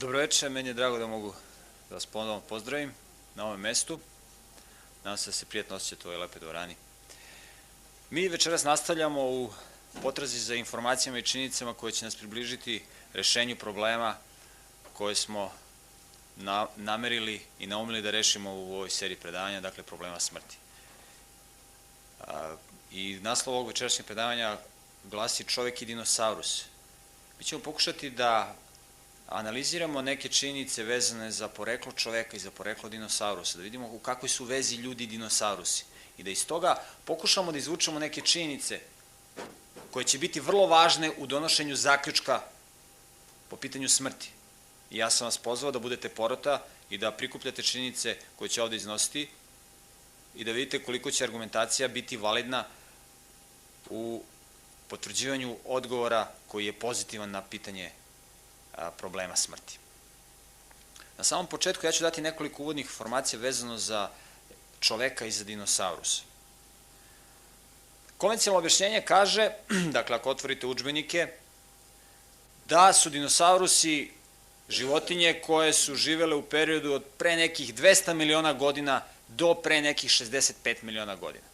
Dobroveče, meni je drago da mogu da vas ponovno pozdravim na ovom mestu. Nadam se da se prijatno osjećate u ovoj lepoj dvorani. Mi večeras nastavljamo u potrazi za informacijama i činjenicama koje će nas približiti rešenju problema koje smo namerili i naumili da rešimo u ovoj seriji predavanja, dakle problema smrti. I naslov ovog večerašnjeg predavanja glasi Čovek i dinosaurus. Mi ćemo pokušati da analiziramo neke činjenice vezane za poreklo čoveka i za poreklo dinosaurusa, da vidimo u kakvoj su vezi ljudi i dinosaurusi i da iz toga pokušamo da izvučemo neke činjenice koje će biti vrlo važne u donošenju zaključka po pitanju smrti. I ja sam vas pozvao da budete porota i da prikupljate činjenice koje će ovde iznositi i da vidite koliko će argumentacija biti validna u potvrđivanju odgovora koji je pozitivan na pitanje problema smrti. Na samom početku ja ću dati nekoliko uvodnih informacija vezano za čoveka i za dinosaurusa. Konvencionalno objašnjenje kaže, dakle ako otvorite udžbenike, da su dinosaurusi životinje koje su živele u periodu od pre nekih 200 miliona godina do pre nekih 65 miliona godina.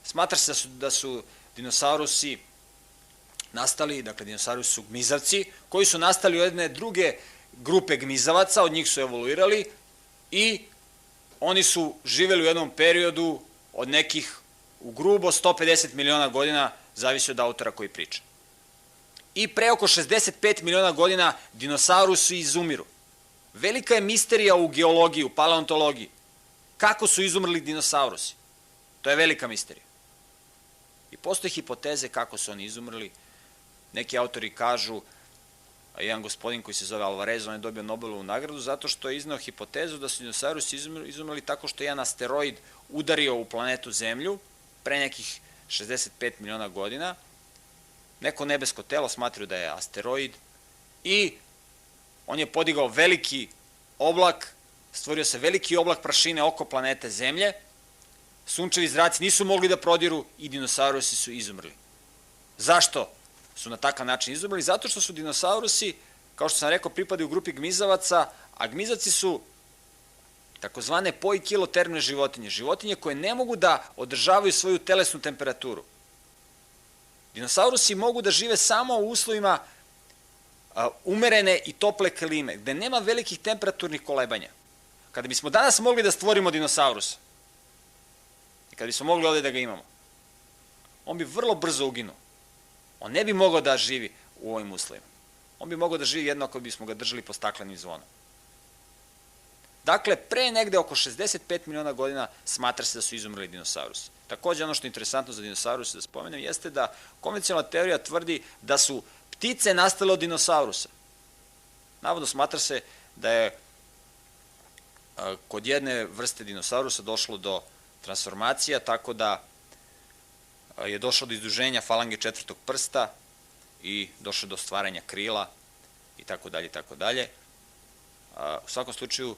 Smatra se da su dinosaurusi nastali, dakle dinosaurusi su gmizavci, koji su nastali u jedne druge grupe gmizavaca, od njih su evoluirali i oni su živeli u jednom periodu od nekih, u grubo 150 miliona godina, zavisi od autora koji priča. I pre oko 65 miliona godina dinosaurusi izumiru. Velika je misterija u geologiji, u paleontologiji. Kako su izumrli dinosaurusi? To je velika misterija. I postoje hipoteze kako su oni izumrli. Neki autori kažu, jedan gospodin koji se zove Alvarez, on je dobio Nobelovu nagradu zato što je izneo hipotezu da su dinosaurusi izumrli tako što je jedan asteroid udario u planetu Zemlju pre nekih 65 miliona godina. Neko nebesko telo smatraju da je asteroid i on je podigao veliki oblak, stvorio se veliki oblak prašine oko planete Zemlje, sunčevi zraci nisu mogli da prodiru i dinosaurusi su izumrli. Zašto su na takav način izumrli? Zato što su dinosaurusi, kao što sam rekao, pripadaju u grupi gmizavaca, a gmizavci su takozvane poikilotermne životinje, životinje koje ne mogu da održavaju svoju telesnu temperaturu. Dinosaurusi mogu da žive samo u uslovima umerene i tople klime, gde nema velikih temperaturnih kolebanja. Kada bismo danas mogli da stvorimo dinosaurusa, i kada bismo mogli ovde da ga imamo, on bi vrlo brzo uginuo. On ne bi mogao da živi u ovim uslovima. On bi mogao da živi jedno ako bismo ga držali po staklenim zvonom. Dakle, pre negde oko 65 miliona godina smatra se da su izumrli dinosaurusi. Takođe, ono što je interesantno za dinosauruse da spomenem jeste da konvencionalna teorija tvrdi da su ptice nastale od dinosaurusa. Navodno smatra se da je kod jedne vrste dinosaurusa došlo do transformacija, tako da je došlo do izduženja falange četvrtog prsta i došlo do stvaranja krila i tako dalje i tako dalje. U svakom slučaju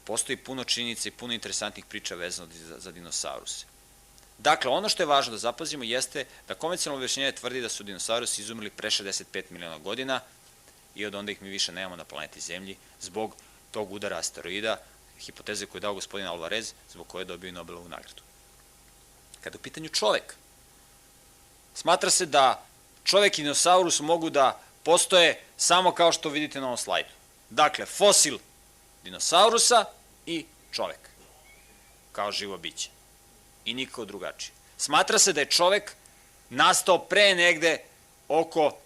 postoji puno činjenica i puno interesantnih priča vezano za dinosauruse. Dakle, ono što je važno da zapazimo jeste da konvencionalno objašnjenje tvrdi da su dinosaurusi izumrli pre 65 miliona godina i od onda ih mi više nemamo na planeti Zemlji zbog tog udara asteroida, hipoteze koju je dao gospodin Alvarez, zbog koje je dobio i Nobelovu nagradu. Kada je u pitanju čovek, smatra se da čovek i dinosaurus mogu da postoje samo kao što vidite na ovom slajdu. Dakle, fosil dinosaurusa i čovek kao živo biće i niko drugačije. Smatra se da je čovek nastao pre negde oko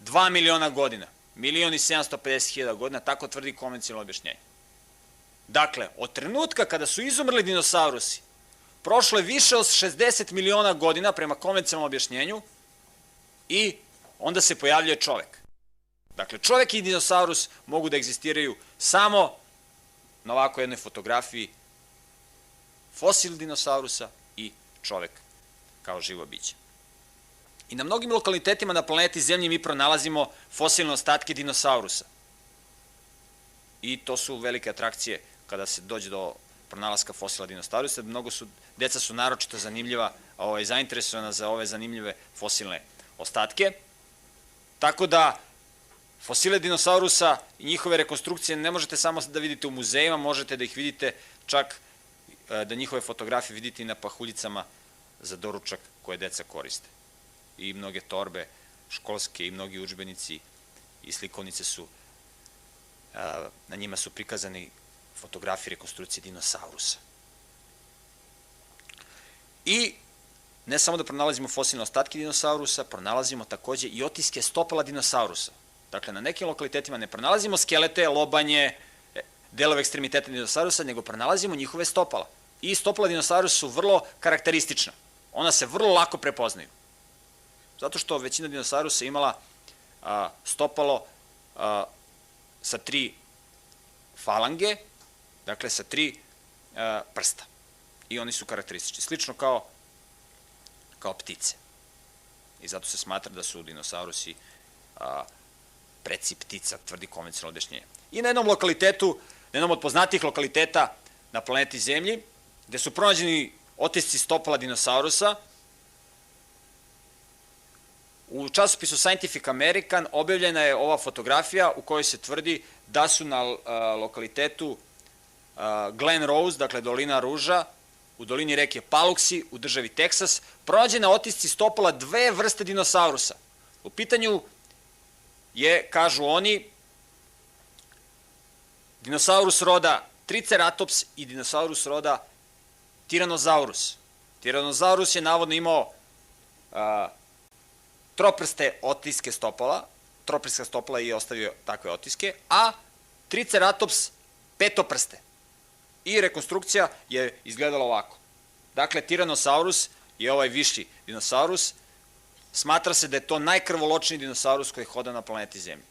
2 miliona godina, 1.750.000 godina, tako tvrdi konvencionalno objašnjenje. Dakle, od trenutka kada su izumrli dinosaurusi, prošlo je više od 60 miliona godina prema konvencionalnom objašnjenju i onda se pojavljuje čovek. Dakle, čovek i dinosaurus mogu da egzistiraju samo na ovako jednoj fotografiji, fosil dinosaurusa i čovek kao živo biće. I na mnogim lokalitetima na planeti Zemlji mi pronalazimo fosilne ostatke dinosaurusa. I to su velike atrakcije kada se dođe do pronalaska fosila dinosaurusa. Deca su naročito zanimljiva, zainteresovana za ove zanimljive fosilne ostatke. Tako da Fosile dinosaurusa i njihove rekonstrukcije ne možete samo da vidite u muzejima, možete da ih vidite čak da njihove fotografije vidite i na pahuljicama za doručak koje deca koriste. I mnoge torbe školske i mnogi udžbenici i slikovnice su, na njima su prikazani fotografije rekonstrukcije dinosaurusa. I ne samo da pronalazimo fosilne ostatke dinosaurusa, pronalazimo takođe i otiske stopala dinosaurusa. Dakle, na nekim lokalitetima ne pronalazimo skelete, lobanje, delove ekstremiteta dinosaurusa, nego pronalazimo njihove stopala. I stopala dinosaurusa su vrlo karakteristična. Ona se vrlo lako prepoznaju. Zato što većina dinosaurusa imala stopalo sa 3 falange, dakle sa 3 prsta. I oni su karakteristični. Slično kao ptice. I zato se smatra da su dinosaurusi preci ptica, tvrdi konvencionalno objašnjenje. I na jednom lokalitetu, na jednom od poznatijih lokaliteta na planeti Zemlji, gde su pronađeni otisci stopala dinosaurusa, u časopisu Scientific American objavljena je ova fotografija u kojoj se tvrdi da su na lokalitetu Glen Rose, dakle dolina Ruža, u dolini reke Paluxy, u državi Teksas, pronađena otisci stopala 2 vrste dinosaurusa. U pitanju je, kažu oni, dinosaurus roda Triceratops i dinosaurus roda Tyrannosaurus. Tyrannosaurus je navodno imao troprste otiske stopala, troprska stopala je ostavio takve otiske, a Triceratops petoprste. I rekonstrukcija je izgledala ovako. Dakle, Tyrannosaurus je ovaj viši dinosaurus. Smatra se da je to najkrvoločniji dinosaurus koji hoda na planeti Zemlji.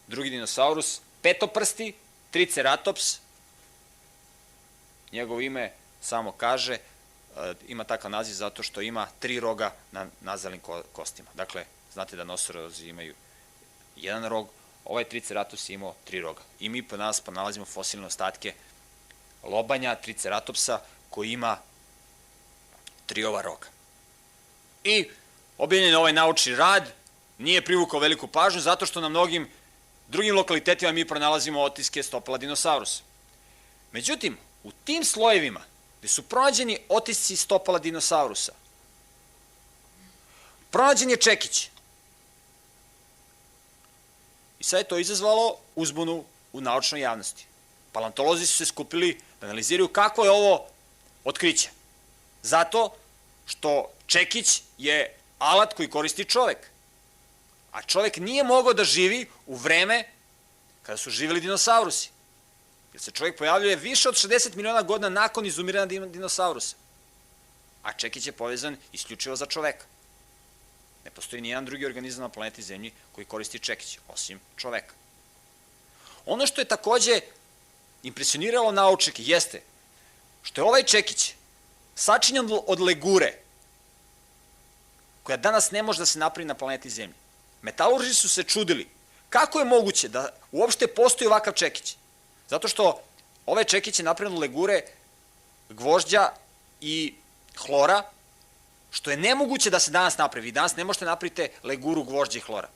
Drugi dinosaurus, petoprsti, Triceratops, njegovo ime samo kaže, ima takav naziv zato što ima 3 roga na nazalnim kostima. Dakle, znate da nosorozi imaju 1 rog, ovaj Triceratops je imao 3 roga. I mi po nas nalazimo fosilne ostatke lobanja Triceratopsa koji ima 3 ova roga. I objavljen je ovaj naučni rad, nije privukao veliku pažnju zato što na mnogim drugim lokalitetima mi pronalazimo otiske stopala dinosaurusa. Međutim, u tim slojevima gde su pronađeni otisci stopala dinosaurusa, pronađen je čekić. I sad je to izazvalo uzbunu u naučnoj javnosti. Paleontolozi su se skupili da analiziraju kako je ovo otkriće. Zato što čekić je alat koji koristi čovek. A čovek nije mogao da živi u vreme kada su živeli dinosaurusi. Jer se čovjek pojavljuje više od 60 miliona godina nakon izumiranja dinosaurusa. A čekić je povezan isključivo za čoveka. Ne postoji nijedan drugi organizam na planeti Zemlji koji koristi čekić, osim čoveka. Ono što je takođe impresioniralo naučnike jeste što je ovaj čekić sačinjen od legure, koja danas ne može da se napravi na planeti Zemlji. Metalurzi su se čudili kako je moguće da uopšte postoji ovakav čekić. Zato što ovaj čekić je napravljen od legure, gvožđa i hlora, što je nemoguće da se danas napravi. Vi danas ne možete napraviti leguru, gvožđa i hlora.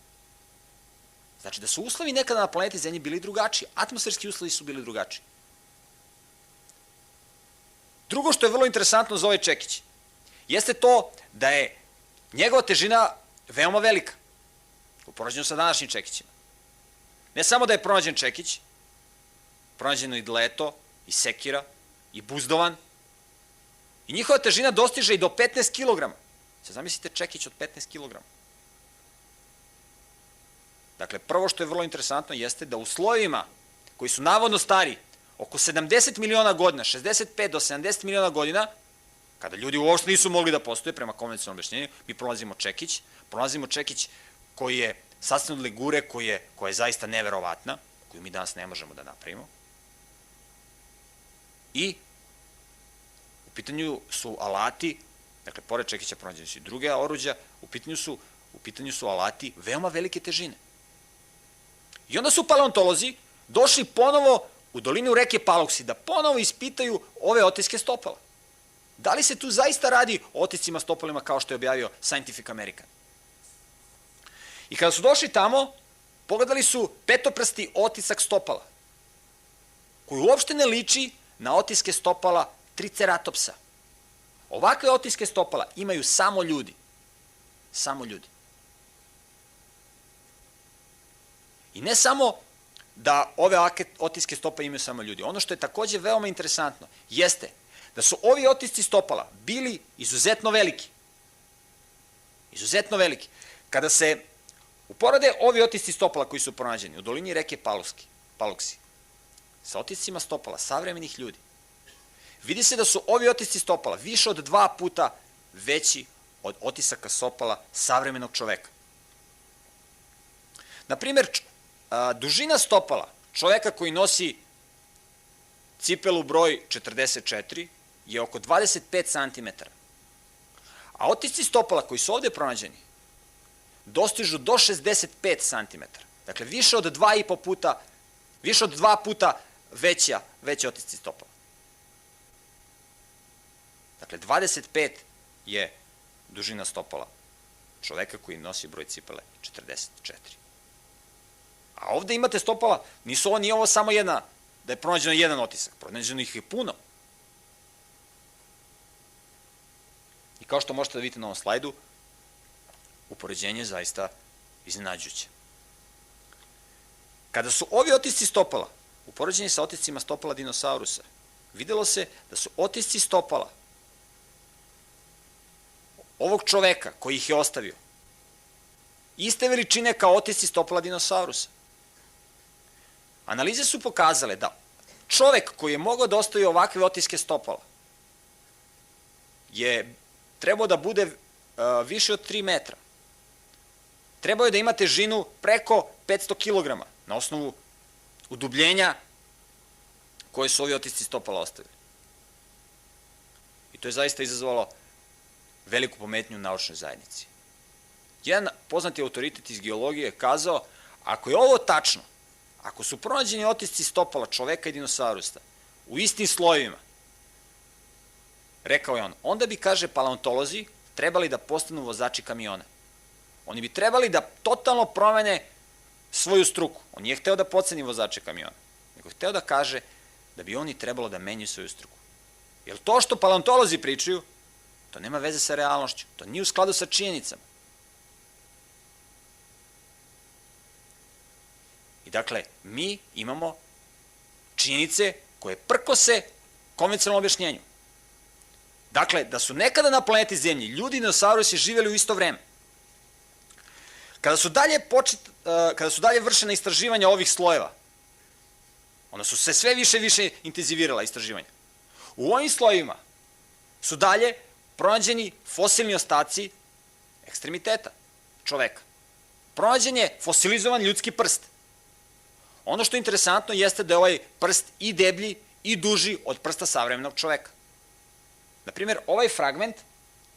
Znači da su uslovi nekada na planeti Zemlji bili drugačiji. Atmosferski uslovi su bili drugačiji. Drugo što je vrlo interesantno za ovaj čekić jeste to da je njegova težina veoma velika u poređenju sa današnjim čekićima. Ne samo da je pronađen čekić, pronađeno i dleto, i sekira, i buzdovan, i njihova težina dostiže i do 15 kg. Sad zamislite čekić od 15 kg. Dakle, prvo što je vrlo interesantno jeste da u slojevima koji su navodno stari oko 70 miliona godina, 65 do 70 miliona godina, kada ljudi uopšte nisu mogli da postoje prema konvencionalnom objašnjenju, mi pronalazimo čekić koji je sastavljen od legure, koja je zaista neverovatna, koju mi danas ne možemo da napravimo. I u pitanju su alati, dakle, pored čekića pronađeni su i druge oruđa, u pitanju su alati veoma velike težine. I onda su paleontolozi došli ponovo u dolinu reke Paluxy da ponovo ispitaju ove otiske stopala. Da li se tu zaista radi o otiscima stopalima kao što je objavio Scientific American? I kada su došli tamo, pogledali su petoprsti otisak stopala, koji uopšte ne liči na otiske stopala triceratopsa. Ovakve otiske stopala imaju samo ljudi. Samo ljudi. I ne samo da ove otiske stopala imaju samo ljudi. Ono što je takođe veoma interesantno jeste da su ovi otisci stopala bili izuzetno veliki. Izuzetno veliki. Kada se uporede ovi otisci stopala koji su pronađeni u dolini reke Paluksi sa otiscima stopala savremenih ljudi, vidi se da su ovi otisci stopala više od 2 puta veći od otisaka stopala savremenog čoveka. Naprimer, dužina stopala čoveka koji nosi cipelu broj 44 je oko 25 cm, a otisci stopala koji su ovde pronađeni dostižu do 65 cm. Dakle, više od 2 puta veći otisci stopala. Dakle, 25 je dužina stopala čoveka koji nosi broj cipele 44. A ovde imate stopala, nije ovo samo jedna, da je pronađeno jedan otisak, pronađeno ih je puno. I kao što možete da vidite na ovom slajdu, upoređenje je zaista iznenađujuće. Kada su ovi otisci stopala upoređeni sa otiscima stopala dinosaurusa, videlo se da su otisci stopala ovog čoveka koji ih je ostavio iste veličine kao otisci stopala dinosaurusa. Analize su pokazale da čovek koji je mogao da ostavi ovakve otiske stopala je trebao da bude više od 3 metra. Trebao je da ima težinu preko 500 kg na osnovu udubljenja koje su ovi otisci stopala ostavili. I to je zaista izazvalo veliku pometnju u naučnoj zajednici. Jedan poznati autoritet iz geologije je kazao, ako je ovo tačno, ako su pronađeni otisci stopala čoveka i dinosaurusa u istim slojevima, rekao je on, onda bi, kaže, paleontolozi trebali da postanu vozači kamiona. Oni bi trebali da totalno promene svoju struku. On nije hteo da podceni vozače kamiona, nego hteo da kaže da bi oni trebalo da menjaju svoju struku. Jer to što paleontolozi pričaju, to nema veze sa realnošću, to nije u skladu sa činjenicama. I dakle, mi imamo činjenice koje prkose konvencionalnom objašnjenju. Dakle, da su nekada na planeti Zemlji ljudi i dinosaurusi živjeli u isto vreme. Kada su dalje vršena istraživanja ovih slojeva, onda su se sve više intenzivirala istraživanja. U ovim slojevima su dalje pronađeni fosilni ostaci ekstremiteta čoveka. Pronađen je fosilizovan ljudski prst. Ono što je interesantno jeste da je ovaj prst i deblji i duži od prsta savremenog čoveka. Naprimjer, ovaj fragment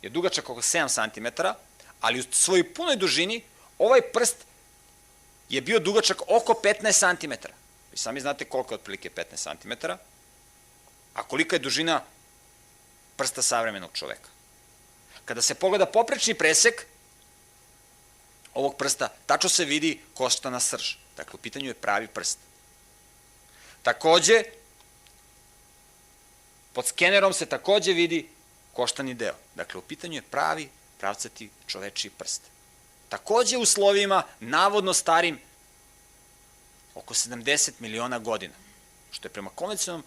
je dugačak oko 7 cm, ali u svojoj punoj dužini ovaj prst je bio dugačak oko 15 cm. Vi sami znate koliko je otprilike 15 cm, a kolika je dužina prsta savremenog čoveka. Kada se pogleda poprečni presek ovog prsta, tačno se vidi koštana srž. Dakle, u pitanju je pravi prst. Takođe, pod skenerom se takođe vidi koštani deo. Dakle, u pitanju je pravi pravcati čovečiji prst. Takođe u slovima, navodno starim oko 70 miliona godina, što je prema konvencionalnom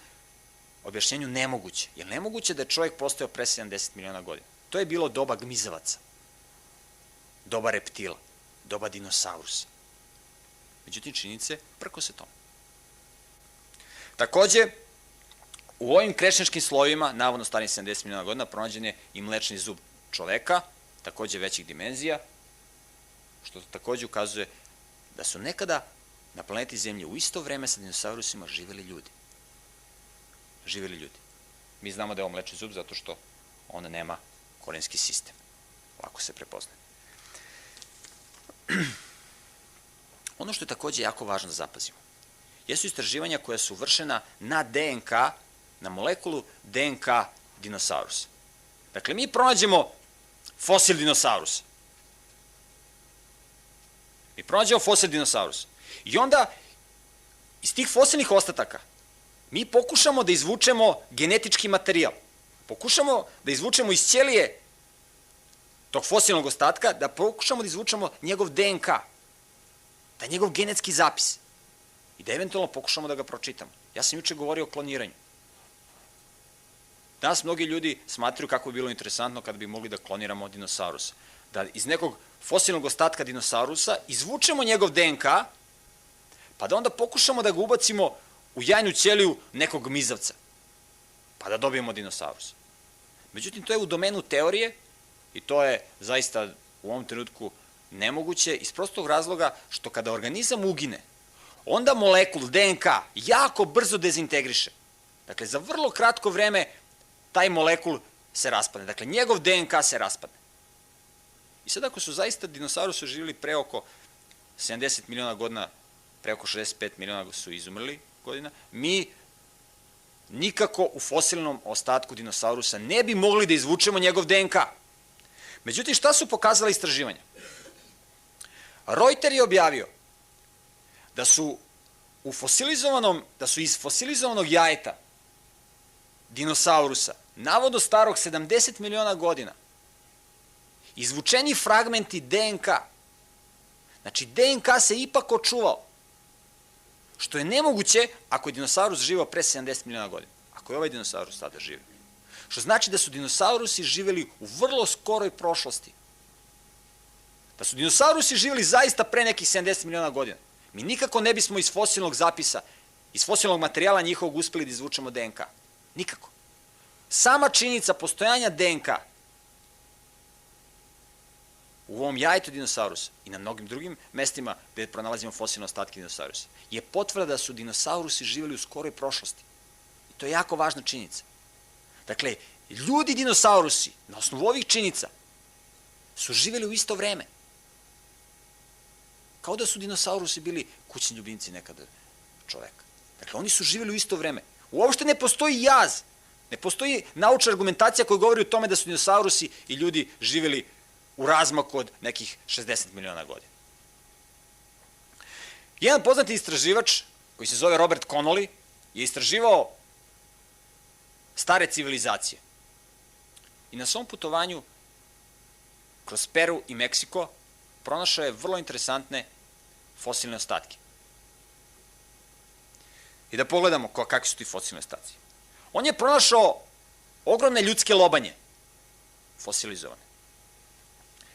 objašnjenju nemoguće. Jer nemoguće da je čovjek postojao pre 70 miliona godina. To je bilo doba gmizavaca, doba reptila, doba dinosaurusa. Međutim, činjenice prko se tome. Takođe, u ovim krečničkim slojevima, navodno starim 70 miliona godina, pronađen je i mlečni zub čoveka, takođe većih dimenzija, što takođe ukazuje da su nekada na planeti Zemlji u isto vreme sa dinosaurusima živeli ljudi. Živeli ljudi. Mi znamo da je ovo mlečni zub zato što ona nema korenski sistem. Lako se prepoznaje. Ono što je takođe jako važno da zapazimo, jesu istraživanja koja su vršena na DNK, na molekulu DNK dinosaurusa. Dakle, mi pronađemo fosil dinosaurusa. Mi pronađemo fosil dinosaurusa. I onda iz tih fosilnih ostataka mi pokušamo da izvučemo genetički materijal. Pokušamo da izvučemo iz ćelije tog fosilnog ostatka, da pokušamo da izvučemo njegov DNK, da je njegov genetski zapis i da eventualno pokušamo da ga pročitamo. Ja sam juče govorio o kloniranju. Danas mnogi ljudi smatraju kako bi bilo interesantno kada bi mogli da kloniramo dinosaurusa. Da iz nekog fosilnog ostatka dinosaurusa izvučemo njegov DNK, pa da onda pokušamo da ga ubacimo u jajnu ćeliju nekog mizavca, pa da dobijemo dinosaurus. Međutim, to je u domenu teorije i to je zaista u ovom trenutku nemoguće iz prostog razloga što kada organizam ugine, onda molekul DNK jako brzo dezintegriše. Dakle, za vrlo kratko vreme taj molekul se raspadne. Dakle, njegov DNK se raspadne. I sad ako su zaista dinosaurusi živjeli pre oko 70 miliona godina, pre oko 65 miliona su izumrli godina, mi nikako u fosilnom ostatku dinosaurusa ne bi mogli da izvučemo njegov DNK. Međutim, šta su pokazala istraživanja? Reuter je objavio da su iz fosilizovanog jajeta dinosaurusa, navodno starog 70 miliona godina, izvučeni fragmenti DNK. Znači, DNK se ipak očuvao, što je nemoguće ako je dinosaurus živao pre 70 miliona godina. Ako je ovaj dinosaurus tada živio. Što znači da su dinosaurusi živeli u vrlo skoroj prošlosti. Da su dinosaurusi živeli zaista pre nekih 70 miliona godina. Mi nikako ne bismo iz fosilnog zapisa, iz fosilnog materijala njihovog uspeli da izvučemo DNK. Nikako. Sama činjenica postojanja DNK u ovom jajetu dinosaurusa i na mnogim drugim mestima gde pronalazimo fosilne ostatke dinosaurusa je potvrda da su dinosaurusi živeli u skoroj prošlosti. I to je jako važna činjenica. Dakle, ljudi dinosaurusi, na osnovu ovih činjenica, su živeli u isto vreme. Kao da su dinosaurusi bili kućni ljubimci nekada čoveka. Dakle, oni su živeli u isto vreme. Uopšte ne postoji jaz, ne postoji naučna argumentacija koja govori o tome da su dinosaurusi i ljudi živeli u razmaku od nekih 60 miliona godina. Jedan poznati istraživač, koji se zove Robert Connolly, je istraživao stare civilizacije. I na svom putovanju kroz Peru i Meksiko pronašao je vrlo interesantne fosilne ostatke. I da pogledamo kakvi su ti fosilni ostaci. On je pronašao ogromne ljudske lobanje, fosilizovane.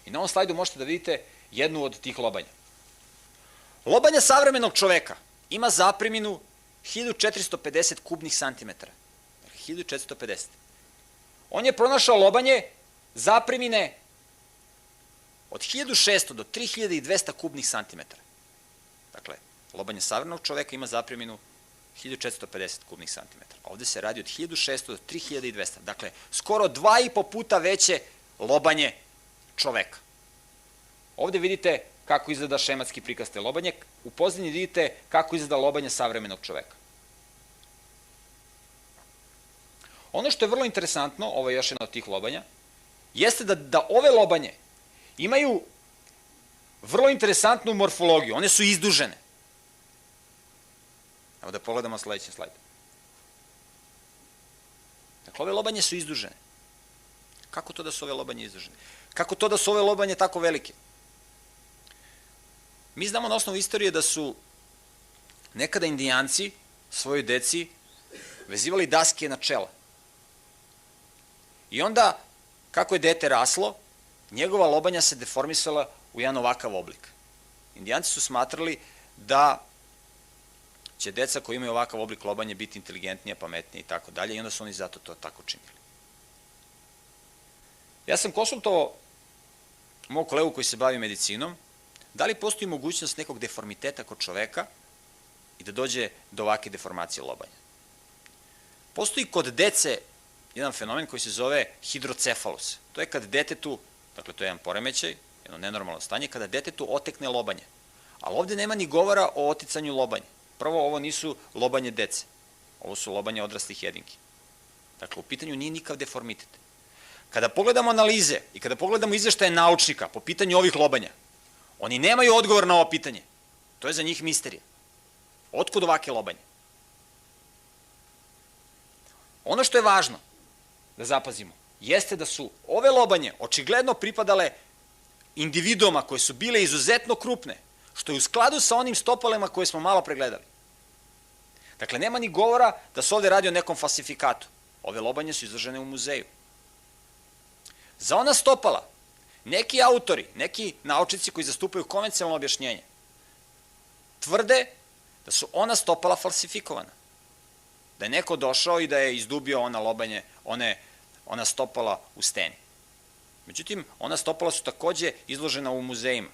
I na ovom slajdu možete da vidite jednu od tih lobanja. Lobanja savremenog čoveka ima zapreminu 1450 kubnih santimetara. 1450. On je pronašao lobanje zapremine od 1600 do 3200 kubnih santimetara. Dakle, lobanje savremenog čoveka ima zapreminu 1450 kubnih santimetara. Ovde se radi od 1600 do 3200. Dakle, skoro 2,5 puta veće lobanje čoveka. Ovde vidite kako izgleda šematski prikaz te lobanje. U pozadini vidite kako izgleda lobanje savremenog čoveka. Ono što je vrlo interesantno, ovo je još jedna od tih lobanja, jeste da ove lobanje imaju vrlo interesantnu morfologiju. One su izdužene. Evo da pogledamo sledeći slajd. Dakle, ove lobanje su izdužene. Kako to da su ove lobanje izdužene? Kako to da su ove lobanje tako velike? Mi znamo na osnovu istorije da su nekada Indijanci svojoj deci vezivali daske na čela. I onda, kako je dete raslo, njegova lobanja se deformisala u jedan ovakav oblik. Indijanci su smatrali da će deca koji imaju ovakav oblik lobanje biti inteligentnija, pametnija i tako dalje, i onda su oni zato to tako činili. Ja sam konsultovao mog kolegu koji se bavi medicinom, da li postoji mogućnost nekog deformiteta kod čoveka i da dođe do ovake deformacije lobanja. Postoji kod dece jedan fenomen koji se zove hidrocefalus. To je kad detetu, dakle to je jedan poremećaj, jedno nenormalno stanje, kada detetu otekne lobanje. Ali ovde nema ni govora o oticanju lobanja. Prvo, ovo nisu lobanje dece. Ovo su lobanje odraslih jedinki. Dakle, u pitanju nije nikav deformitet. Kada pogledamo analize i kada pogledamo izveštaje naučnika po pitanju ovih lobanja, oni nemaju odgovor na ovo pitanje. To je za njih misterija. Otkud ovake lobanje? Ono što je važno da zapazimo jeste da su ove lobanje očigledno pripadale individuama koje su bile izuzetno krupne, što je u skladu sa onim stopalima koje smo malo pregledali. Dakle, nema ni govora da se ovde radi o nekom falsifikatu. Ove lobanje su izložene u muzeju. Za ona stopala, neki autori, neki naučnici koji zastupaju konvencionalno objašnjenje, tvrde da su ona stopala falsifikovana. Da je neko došao i da je izdubio ona lobanje, ona stopala u steni. Međutim, ona stopala su takođe izložena u muzejima.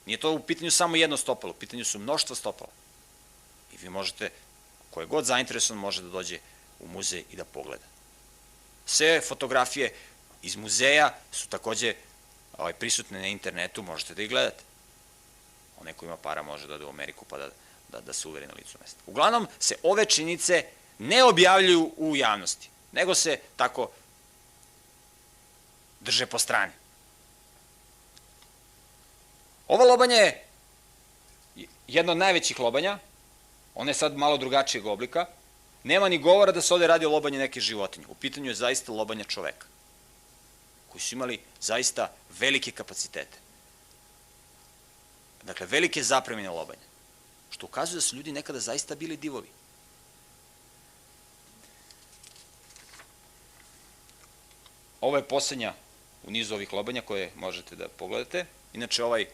Nije to u pitanju samo jedno stopalo, u pitanju su mnoštvo stopala. I vi možete, ko je god zainteresovan, može da dođe u muzej i da pogleda. Sve fotografije iz muzeja su takođe prisutne na internetu, možete da ih gledate. Onaj ko ima para može da ode u Ameriku pa da se uveri na licu mesta. Uglavnom se ove činjenice ne objavljuju u javnosti, nego se tako drže po strani. Ova lobanja je jedna od najvećih lobanja, ona je sad malo drugačijeg oblika, nema ni govora da se ovde radi o lobanju neke životinje. U pitanju je zaista lobanja čoveka, koji su imali zaista velike kapacitete. Dakle, velike zapremine lobanja, što ukazuje da su ljudi nekada zaista bili divovi. Ovo je poslednja u nizu ovih lobanja koje možete da pogledate. Inače, ovaj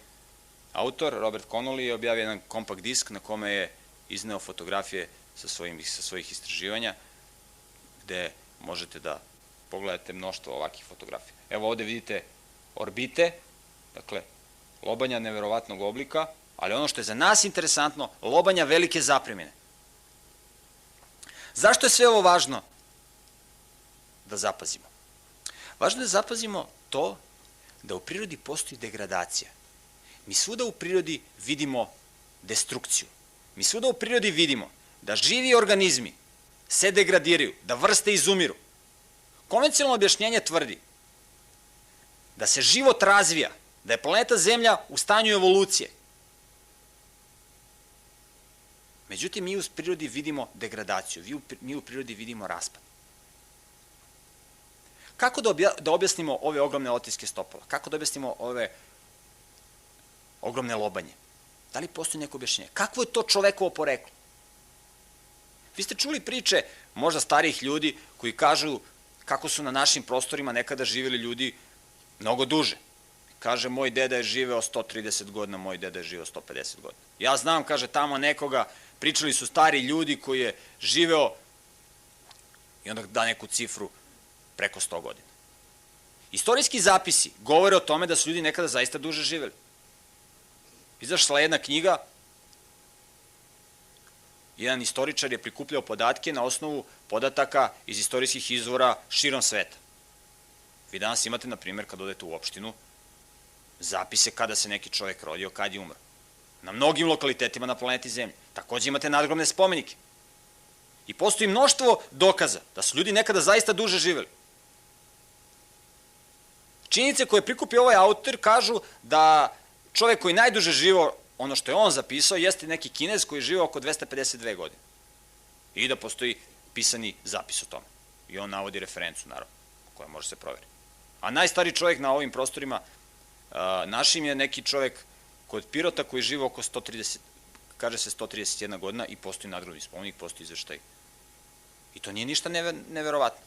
autor, Robert Connolly, je objavio jedan kompakt disk na kome je izneo fotografije sa svojih istraživanja, gde možete da pogledate mnoštvo ovakih fotografija. Evo ovde vidite orbite, dakle, lobanja neverovatnog oblika, ali ono što je za nas interesantno, lobanja velike zapremine. Zašto je sve ovo važno da zapazimo? Važno je da zapazimo to da u prirodi postoji degradacija. Mi svuda u prirodi vidimo destrukciju. Mi svuda u prirodi vidimo da živi organizmi se degradiraju, da vrste izumiru. Konvencionalno objašnjenje tvrdi da se život razvija, da je planeta Zemlja u stanju evolucije. Međutim, mi u prirodi vidimo degradaciju, mi u prirodi vidimo raspad. Kako da objasnimo ove ogromne otiske stopala? Kako da objasnimo ove ogromne lobanje? Da li postoji neko objašnjenje? Kakvo je to čovekovo poreklo? Vi ste čuli priče možda starijih ljudi koji kažu kako su na našim prostorima nekada živjeli ljudi mnogo duže. Kaže, moj deda je živeo 130 godina, moj deda je živeo 150 godina. Ja znam, kaže, tamo nekoga, pričali su stari ljudi koji je živeo i onda da neku cifru preko 100 godina. Istorijski zapisi govore o tome da su ljudi nekada zaista duže živeli. Izašla jedna knjiga, jedan istoričar je prikupljao podatke na osnovu podataka iz istorijskih izvora širom sveta. Vi danas imate, na primjer, kad odete u opštinu, zapise kada se neki čovjek rodio, kad je umro. Na mnogim lokalitetima na planeti Zemlji. Takođe imate nadgrobne spomenike. I postoji mnoštvo dokaza da su ljudi nekada zaista duže živeli. Činjenice koje prikupio ovaj autor kažu da čovjek koji najduže živeo, ono što je on zapisao, jeste neki Kinez koji je živeo oko 252 godine. I da postoji pisani zapis o tome. I on navodi referencu, naravno, koja može se proveriti. A najstariji čovjek na ovim prostorima našim je neki čovjek kod Pirota koji je živeo oko 130, kaže se 131 godina i postoji nadgrobni spomenik, postoji izveštaj. I to nije ništa neverovatno.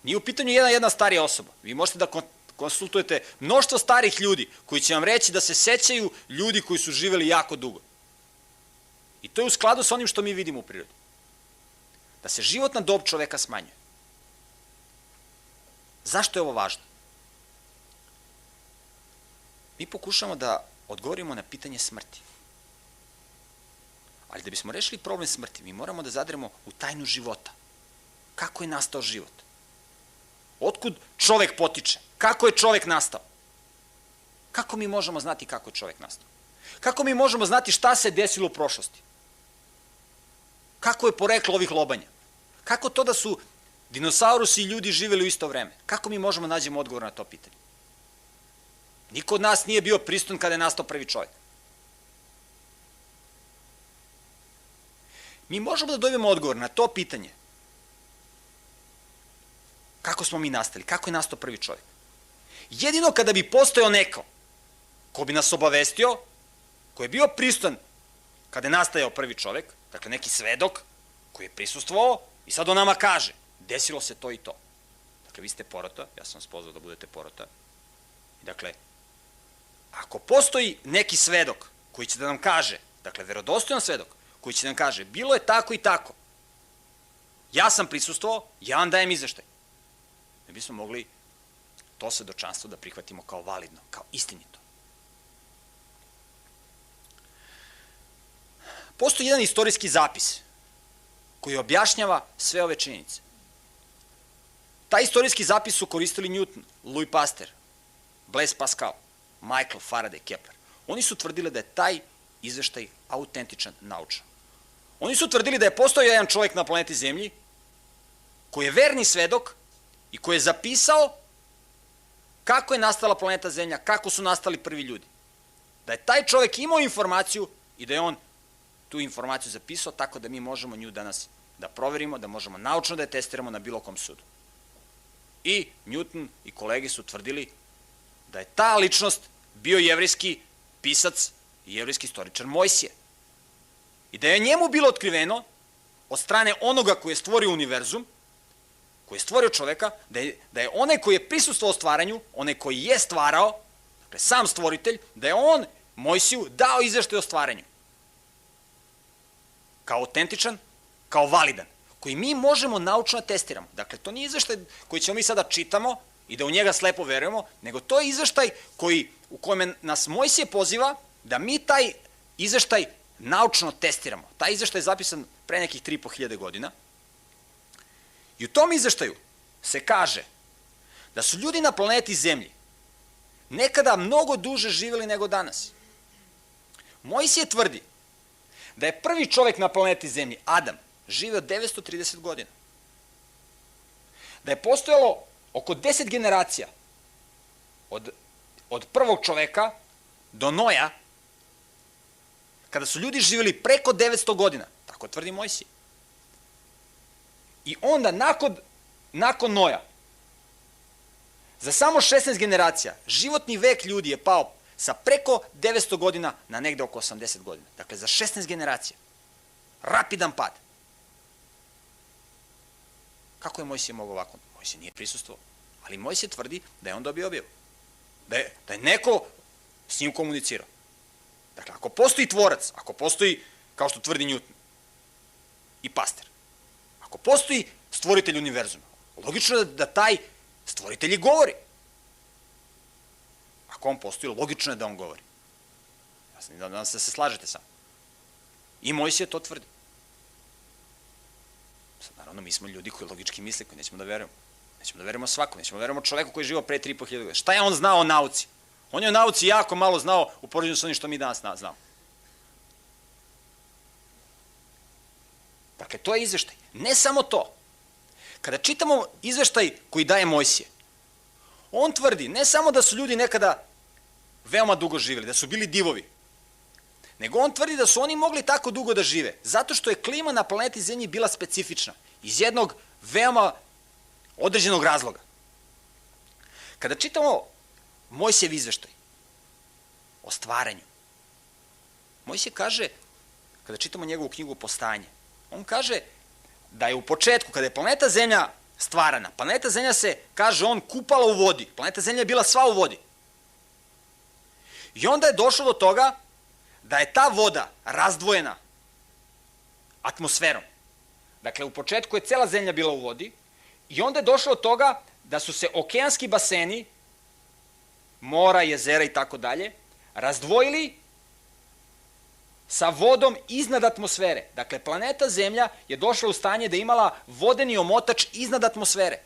Nije u pitanju jedna starija osoba. Vi možete da konsultujete mnoštvo starih ljudi koji će vam reći da se sećaju ljudi koji su živeli jako dugo. I to je u skladu sa onim što mi vidimo u prirodi. Da se životna dob čoveka smanjuje. Zašto je ovo važno? Mi pokušamo da odgovorimo na pitanje smrti. Ali da bismo rešili problem smrti, mi moramo da zadremo u tajnu života. Kako je nastao život? Otkud čovek potiče? Kako je čovek nastao? Kako mi možemo znati kako je čovek nastao? Kako mi možemo znati šta se desilo u prošlosti? Kako je poreklo ovih lobanja? Kako to da su dinosaurusi i ljudi živeli u isto vreme? Kako mi možemo nađemo odgovor na to pitanje? Niko od nas nije bio prisutan kada je nastao prvi čovjek. mi možemo da dobijemo odgovor na to pitanje. Kako smo mi nastali? Kako je nastao prvi čovjek? Jedino kada bi postojao neko ko bi nas obavestio, ko je bio prisutan kada je nastajao prvi čovjek, dakle neki svedok koji je prisustvovao i sad on nama kaže, desilo se to i to. Dakle, vi ste porota, ja sam vas pozvao da budete porota. Dakle, ako postoji neki svedok koji će da nam kaže, dakle, verodostojan svedok, koji će da nam kaže, bilo je tako i tako, ja sam prisustvovao, ja vam dajem izveštaj. Mi bismo mogli to svedočanstvo da prihvatimo kao validno, kao istinito. Postoji jedan istorijski zapis koji objašnjava sve ove činjenice. Taj istorijski zapis su koristili Newton, Louis Pasteur, Blaise Pascal, Michael Faraday, Kepler. Oni su tvrdili da je taj izveštaj autentičan, naučan. Oni su tvrdili da je postojao jedan čovjek na planeti Zemlji koji je verni svedok i koji je zapisao kako je nastala planeta Zemlja, kako su nastali prvi ljudi. Da je taj čovjek imao informaciju i da je on tu informaciju zapisao tako da mi možemo nju danas da proverimo, da možemo naučno da je testiramo na bilo kom sudu. I Newton i kolege su tvrdili da je ta ličnost bio jevrijski pisac i jevrijski istoričar Mojsije. I da je njemu bilo otkriveno od strane onoga koji je stvorio univerzum, koji je stvorio čoveka, da je onaj koji je prisustvovao stvaranju, onaj koji je stvarao, dakle sam stvoritelj, da je on Mojsiju dao izveštaj o stvaranju. Kao autentičan, kao validan, koji mi možemo naučno da testiramo. Dakle, to nije izveštaj koji ćemo mi sada čitamo i da u njega slepo verujemo, nego to je izveštaj u kojem nas Mojsije poziva da mi taj izveštaj naučno testiramo. Taj izveštaj je zapisan pre nekih 3.500 godina. I u tom izveštaju se kaže da su ljudi na planeti Zemlji nekada mnogo duže živjeli nego danas. Mojsije tvrdi da je prvi čovjek na planeti Zemlji, Adam, živeo 930 godina. Da je postojalo oko 10 generacija od prvog čoveka do Noja, kada su ljudi živjeli preko 900 godina, tako tvrdi Mojsije. I onda, nakon Noja, za samo 16 generacija, životni vek ljudi je pao sa preko 900 godina na negde oko 80 godina. Dakle, za 16 generacija. Rapidan pad. Kako je Mojsije mogao ovako? Mojsije nije prisustvovao. Ali Mojsije tvrdi da je on dobio objavu. Da je neko s njim komunicirao. Dakle, ako postoji tvorac, ako postoji, kao što tvrdi Newton i Pasteur, ako postoji stvoritelj univerzuma, logično je da taj stvoritelj i govori. Ako on postoji, logično je da on govori. Nadam se da se slažete sa mnom. I Mojsije to tvrdi. Sad, naravno, mi smo ljudi koji logički misle, koji nećemo da verujemo. Nećemo da verujemo svakom, nećemo da verujemo čoveku koji je živao pre 3.500 godina. Šta je on znao o nauci? On je o nauci jako malo znao u poređenju sa onim što mi danas znamo. Dakle, to je izveštaj. Ne samo to. Kada čitamo izveštaj koji daje Mojsije, on tvrdi ne samo da su ljudi nekada veoma dugo živjeli, da su bili divovi, nego on tvrdi da su oni mogli tako dugo da žive, zato što je klima na planeti Zemlji bila specifična, iz jednog veoma određenog razloga. Kada čitamo Mojsijev izveštaj o stvaranju, Mojsije kaže, kada čitamo njegovu knjigu Postajanje, on kaže da je u početku, kada je planeta Zemlja stvarana, planeta Zemlja se, kaže on, kupala u vodi. Planeta Zemlja je bila sva u vodi. I onda je došlo do toga da je ta voda razdvojena atmosferom. Dakle, u početku je cela Zemlja bila u vodi i onda je došlo do toga da su se okeanski baseni, mora, jezera i tako dalje, razdvojili sa vodom iznad atmosfere. Dakle, planeta Zemlja je došla u stanje da je imala vodeni omotač iznad atmosfere,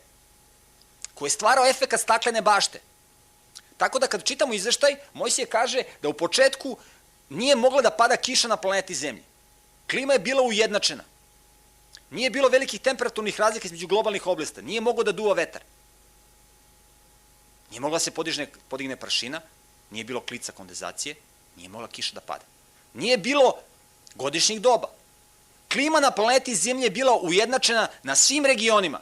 koji je stvarao efekat staklene bašte. Tako da kad čitamo izveštaj, Mojsije kaže da u početku nije mogla da pada kiša na planeti Zemlji. Klima je bila ujednačena. Nije bilo velikih temperaturnih razlika između globalnih oblasti. Nije mogao da duva vetar. Nije mogla da se podigne prašina, nije bilo klica kondenzacije, nije mogla kiša da pada. Nije bilo godišnjih doba. klima na planeti Zemlje je bila ujednačena na svim regionima.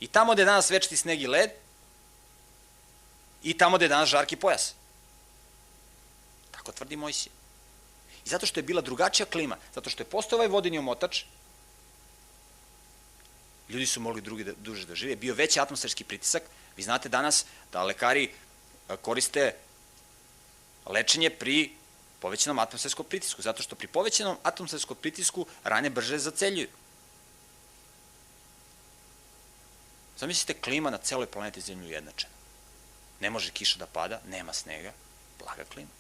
I tamo gde je danas večiti sneg i led, i tamo gde je danas žarki pojas. Tako tvrdi Mojsije. I zato što je bila drugačija klima, zato što je postao ovaj vodeni omotač, ljudi su mogli duže da žive, bio veći atmosferski pritisak. Vi znate danas da lekari koriste lečenje pri povećanom atmosferskom pritisku, zato što pri povećanom atmosferskom pritisku rane brže zaceljuju. Zamislite, klima na celoj planeti Zemlji ujednačena. Ne može kiša da pada, nema snega, blaga klima.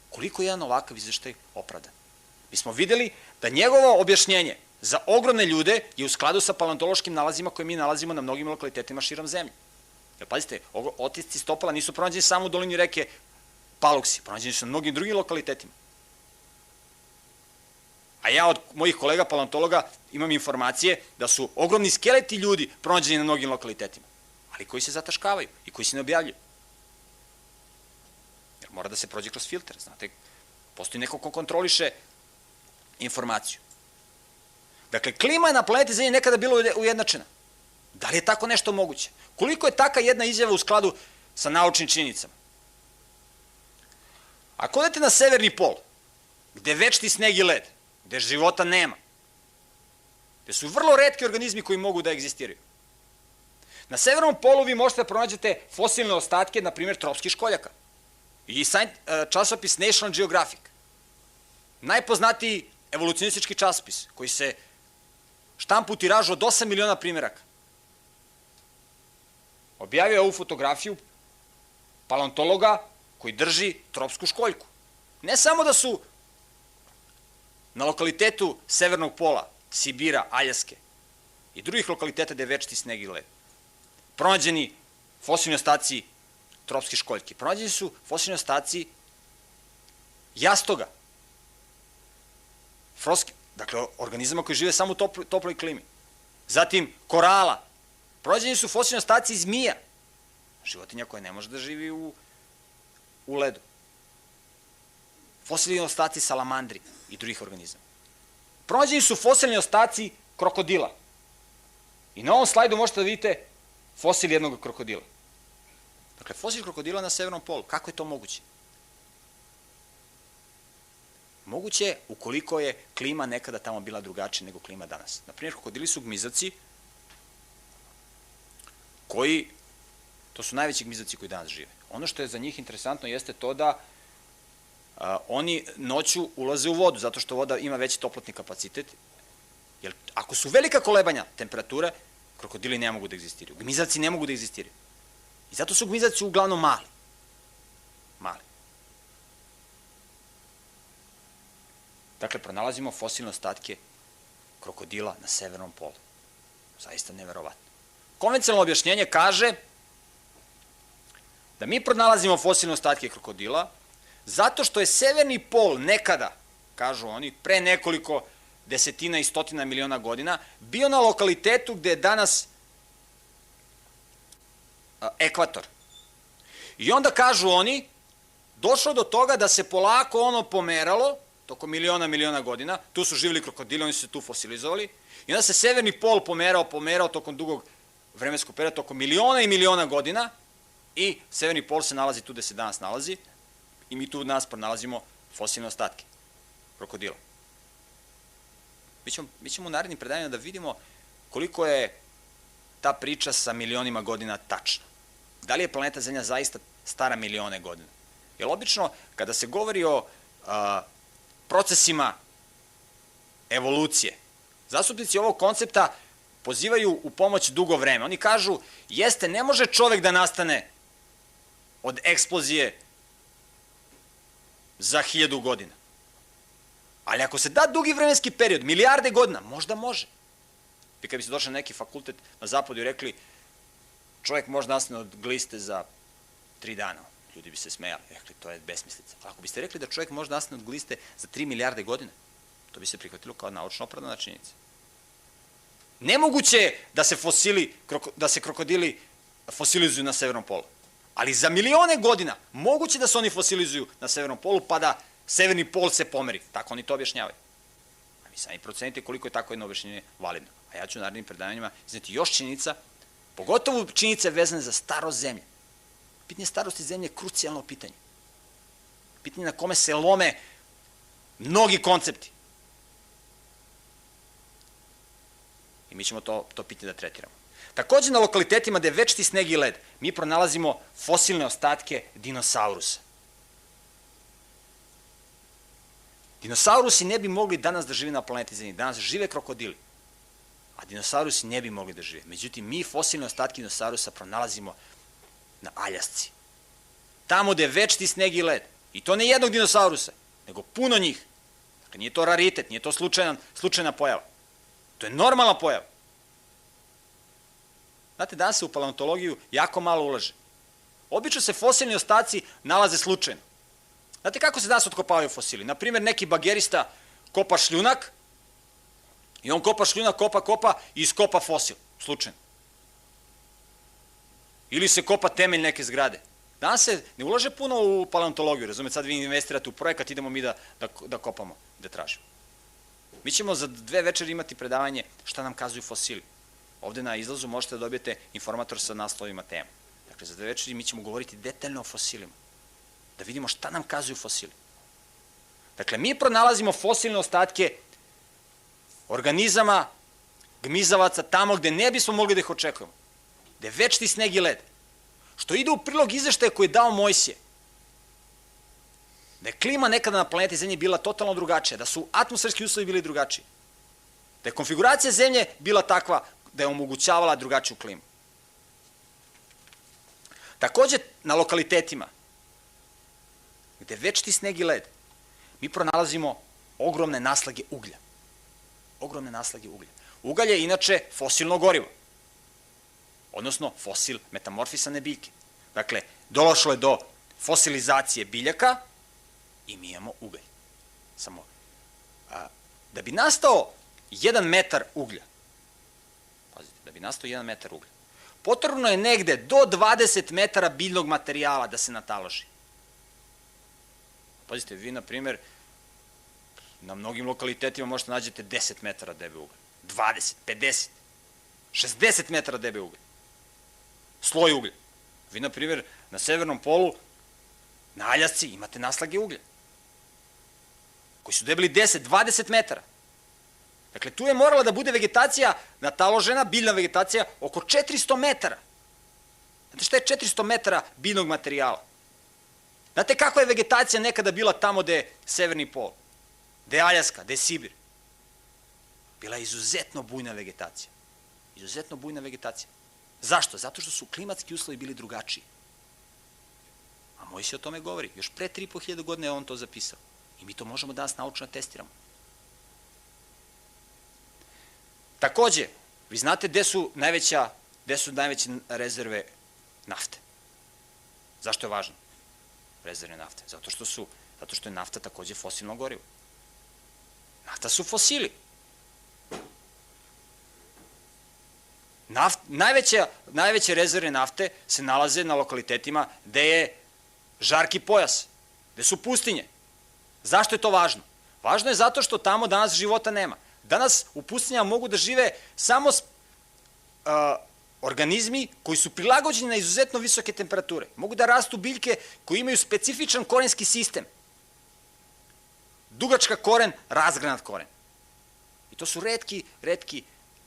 Koliko je jedan ovakav izveštaj opravdan? Mi smo videli da njegovo objašnjenje za ogromne ljude je u skladu sa paleontološkim nalazima koje mi nalazimo na mnogim lokalitetima širom Zemlje. Jer pazite, otisci stopala nisu pronađeni samo u dolini reke Paluksi, pronađeni su na mnogim drugim lokalitetima. A ja od mojih kolega paleontologa imam informacije da su ogromni skeleti ljudi pronađeni na mnogim lokalitetima, ali koji se zataškavaju i koji se ne objavljuju. Jer mora da se prođe kroz filter, znate, postoji neko ko kontroliše informaciju. Dakle, klima je na planeti Zemlji nekada bila ujednačena. Da li je tako nešto moguće? Koliko je taka jedna izjava u skladu sa naučnim činjenicama? Ako odete na severni pol, gde je večiti sneg i led, gde života nema, gde su vrlo retki organizmi koji mogu da egzistiraju, na severnom polu vi možete da pronađete fosilne ostatke, na primjer, tropskih školjaka. I časopis National Geographic, najpoznatiji evolucionistički časopis, koji se štampa u tiražu od 8 miliona primjeraka, objavio je ovu fotografiju paleontologa koji drži tropsku školjku. Ne samo da su na lokalitetu severnog pola, Sibira, Aljaske i drugih lokaliteta gde je večiti sneg i led pronađeni fosilni ostaci tropske školjke, pronađeni su fosilni ostaci jastoga, dakle organizama koji žive samo u toploj klimi. Zatim korala, pronađeni su fosilni ostaci zmija, životinja koja ne može da živi u ledu. Fosilni ostaci salamandri i drugih organizama. Pronađeni su fosilni ostaci krokodila. I na ovom slajdu možete da vidite fosil jednog krokodila. Dakle, fosil krokodila na severnom polu. Kako je to moguće? Moguće je ukoliko je klima nekada tamo bila drugačija nego klima danas. Naprimjer, krokodili su gmizaci koji, to su najveći gmizaci koji danas žive. Ono što je za njih interesantno jeste to da oni noću ulaze u vodu, zato što voda ima veći toplotni kapacitet. Jer ako su velika kolebanja temperature, krokodili ne mogu da egzistiraju. Gmizaci ne mogu da egzistiraju. I zato su gmizaci uglavnom mali. Mali. Dakle, pronalazimo fosilne ostatke krokodila na severnom polu. Zaista neverovatno. Konvencionalno objašnjenje kaže da mi pronalazimo fosilne ostatke krokodila zato što je severni pol nekada, kažu oni, pre nekoliko desetina i stotina miliona godina, bio na lokalitetu gde je danas ekvator. I onda, kažu oni, došlo do toga da se polako ono pomeralo, toko miliona godina, tu su živjeli krokodili, oni su se tu fosilizovali, i onda se severni pol pomerao tokom dugog vremenskog perioda, tokom miliona i miliona godina, i severni pol se nalazi tu gde se danas nalazi, i mi tu danas pronalazimo fosilne ostatke krokodila. Mi ćemo u narednim predavanjima da vidimo koliko je ta priča sa milionima godina tačna. Da li je planeta Zemlja zaista stara milione godina? Jer obično, kada se govori o procesima evolucije, zastupnici ovog koncepta pozivaju u pomoć dugo vreme. Oni kažu, jeste, ne može čovek da nastane od eksplozije za 1000 godina. Ali ako se da dugi vremenski period, milijarde godina, možda može. Vi kad bi se došli na neki fakultet na zapadu i rekli, čovjek može nastane od gliste za 3 dana, ljudi bi se smejali, rekli, to je besmislica. Ali ako biste rekli da čovjek može nastane od gliste za 3 milijarde godina, to bi se prihvatilo kao naučno opravdana činjenica. Nemoguće je da se krokodili fosilizuju na severnom polu. Ali za milione godina moguće da se oni fosilizuju na severnom polu, pa da severni pol se pomeri. Tako oni to objašnjavaju. A mi I sami procenite koliko je tako jedno objašnjenje validno. A ja ću u narednim predavanjima izneti još činjenica, pogotovo činjenice vezane za starost zemlje. Pitanje starosti zemlje je krucijalno pitanje. Pitanje na kome se lome mnogi koncepti. I mi ćemo to pitanje da tretiramo. Takođe, na lokalitetima gde je večiti sneg i led, mi pronalazimo fosilne ostatke dinosaurusa. Dinosaurusi ne bi mogli danas da žive na planeti Zemlji. Danas žive krokodili, a dinosaurusi ne bi mogli da žive. Međutim, mi fosilne ostatke dinosaurusa pronalazimo na Aljasci. Tamo gde je večiti sneg i led. I to ne jednog dinosaurusa, nego puno njih. Dakle, nije to raritet, nije to slučajna pojava. To je normalna pojava. Znate, danas se u paleontologiju jako malo ulaže. Obično se fosilni ostaci nalaze slučajno. Znate kako se danas otkopavaju fosili? Naprimjer, neki bagerista kopa šljunak i on kopa šljunak, kopa i iskopa fosil, slučajno. Ili se kopa temelj neke zgrade. Danas se ne ulaže puno u paleontologiju, razumete, sad vi investirate u projekat, idemo mi da kopamo, da tražimo. Mi ćemo za 2 večeri imati predavanje šta nam kazuju fosili. Ovde na izlazu možete da dobijete informator sa naslovima tema. Dakle, za 2 večeri mi ćemo govoriti detaljno o fosilima. Da vidimo šta nam kazuju fosili. Dakle, mi pronalazimo fosilne ostatke organizama, gmizavaca, tamo gde ne bismo mogli da ih očekujemo. Gde je večiti sneg i led. Što ide u prilog izveštaja koji je dao Mojsije. Da je klima nekada na planeti Zemlji bila totalno drugačija, da su atmosferski uslovi bili drugačiji. Da je konfiguracija Zemlje bila takva da je omogućavala drugačiju klimu. Takođe, na lokalitetima, gde je večiti sneg i led, mi pronalazimo ogromne naslage uglja. Ogromne naslage uglja. Ugalj je inače fosilno gorivo, odnosno fosil metamorfisane biljke. Dakle, došlo je do fosilizacije biljaka i mi imamo ugalj. Samo, da bi nastao 1 metar uglja, pazite, da bi nastao 1 metar uglja, potrebno je negde do 20 metara biljnog materijala da se nataloži. Pazite, vi, na primjer, na mnogim lokalitetima možete nađete 10 metara debe uglja, 20, 50, 60 metara debe uglja, sloj uglja. Vi, na primjer, na severnom polu, na Aljasci, imate naslage uglja, koji su debeli 10, 20 metara. Dakle, tu je morala da bude vegetacija nataložena, biljna vegetacija, oko 400 metara. Znate šta je 400 metara biljnog materijala? Znate kakva je vegetacija nekada bila tamo gde je severni pol, gde je Aljaska, gde je Sibir? Bila je izuzetno bujna vegetacija. Izuzetno bujna vegetacija. Zašto? Zato što su klimatski uslovi bili drugačiji. A Mojsije o tome govori. Još pre 3.500 godine je on to zapisao. I mi to možemo danas naučno testiramo. Takođe, vi znate gde su najveće rezerve nafte. Zašto je važno? Rezerve nafte. Zato što je nafta takođe fosilno gorivo. Nafta su fosili. Najveće rezerve nafte se nalaze na lokalitetima gde je žarki pojas, gde su pustinje. Zašto je to važno? Važno je zato što tamo danas života nema. Danas u pustinjama mogu da žive samo organizmi koji su prilagođeni na izuzetno visoke temperature. Mogu da rastu biljke koji imaju specifičan korenski sistem. Dugačka koren, razgranat koren. I to su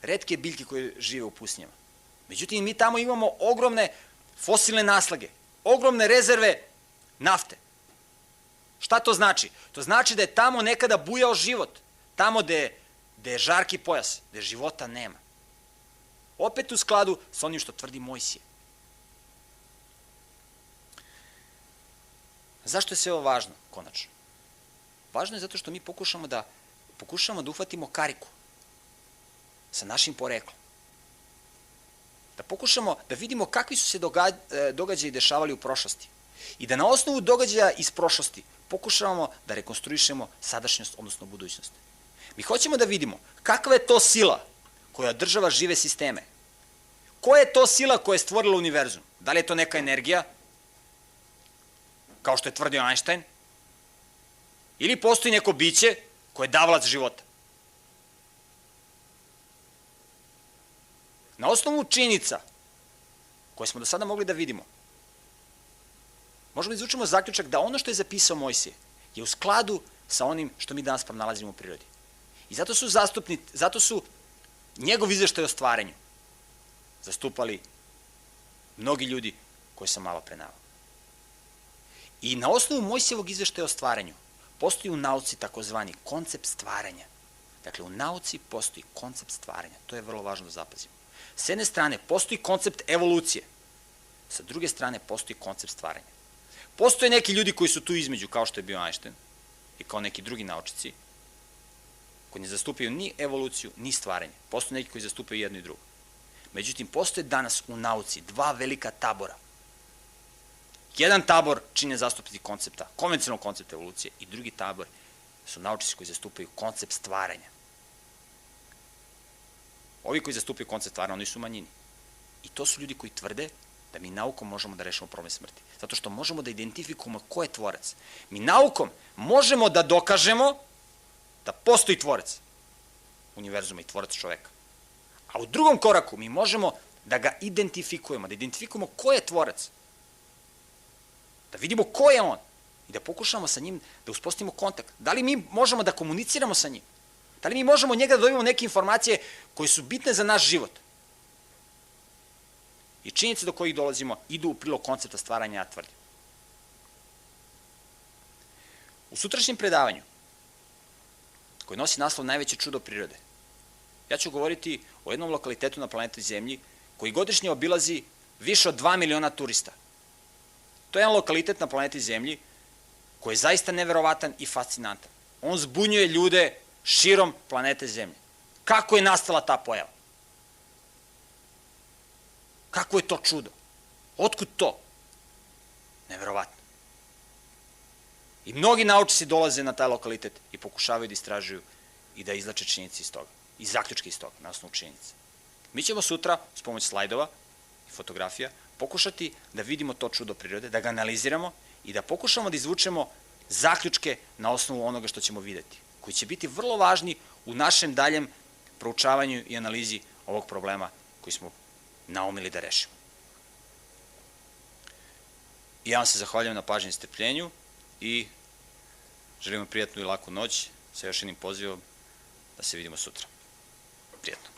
retke biljke koje žive u pustinjama. Međutim, mi tamo imamo ogromne fosilne naslage, ogromne rezerve nafte. Šta to znači? To znači da je tamo nekada bujao život. Tamo gde je žarki pojas, gde života nema. Opet u skladu sa onim što tvrdi Mojsije. Zašto je sve ovo važno, konačno? Važno je zato što mi pokušamo da uhvatimo kariku sa našim poreklom. Da pokušamo da vidimo kakvi su se događaji dešavali u prošlosti. I da na osnovu događaja iz prošlosti pokušavamo da rekonstruišemo sadašnjost, odnosno budućnost. Mi hoćemo da vidimo kakva je to sila koja održava žive sisteme. Koja je to sila koja je stvorila univerzum? Da li je to neka energija, kao što je tvrdio Einstein, ili postoji neko biće koje je davalac života? na osnovu činjenica koje smo do sada mogli da vidimo, možemo da izvučemo zaključak da ono što je zapisao Mojsije je u skladu sa onim što mi danas pronalazimo u prirodi. I zato su njegov izveštaj o stvaranju zastupali mnogi ljudi koje sam malo pre naveo. I na osnovu Mojsijevog izveštaja o stvaranju postoji u nauci takozvani koncept stvaranja. Dakle, u nauci postoji koncept stvaranja. To je vrlo važno da zapazimo. S jedne strane, postoji koncept evolucije. Sa druge strane, postoji koncept stvaranja. Postoje neki ljudi koji su tu između, kao što je bio Einstein i kao neki drugi naučici, koji ne zastupaju ni evoluciju, ni stvaranje. Postoje neki koji zastupaju jedno i drugo. Međutim, postoje danas u nauci dva velika tabora. Jedan tabor čine zastupnici koncepta, konvencionalnog koncepta evolucije, i drugi tabor su naučnici koji zastupaju koncept stvaranja. Ovi koji zastupaju koncept stvaranja, oni su u manjini. I to su ljudi koji tvrde da mi naukom možemo da rešimo problem smrti. Zato što možemo da identifikujemo ko je tvorac. Mi naukom možemo da dokažemo da postoji tvorac univerzuma i tvorac čoveka. A u drugom koraku mi možemo da ga identifikujemo ko je tvorac. Da vidimo ko je on i da pokušamo sa njim da uspostavimo kontakt. Da li mi možemo da komuniciramo sa njim? Da li mi možemo njega da dobijemo neke informacije koje su bitne za naš život? I činjenice do kojih dolazimo idu u prilog koncepta stvaranja, ja tvrdim. U sutrašnjem predavanju, koji nosi naslov Najveće čudo prirode, ja ću govoriti o jednom lokalitetu na planeti Zemlji koji godišnje obilazi više od 2 miliona turista. To je jedan lokalitet na planeti Zemlji koji je zaista neverovatan i fascinantan. On zbunjuje ljude širom planete Zemlje. Kako je nastala ta pojava? Kako je to čudo? Otkud to? Neverovatno. I mnogi naučnici dolaze na taj lokalitet i pokušavaju da istražuju i da izlače činjenice iz toga, i zaključke iz toga, na osnovu činjenice. Mi ćemo sutra, s pomoć slajdova i fotografija, pokušati da vidimo to čudo prirode, da ga analiziramo i da pokušamo da izvučemo zaključke na osnovu onoga što ćemo videti, koji će biti vrlo važni u našem daljem proučavanju i analizi ovog problema koji smo naumili da rešimo. I ja vam se zahvaljujem na pažnji i strpljenju i želim vam prijatnu i laku noć sa još jednim pozivom da se vidimo sutra. Prijatno.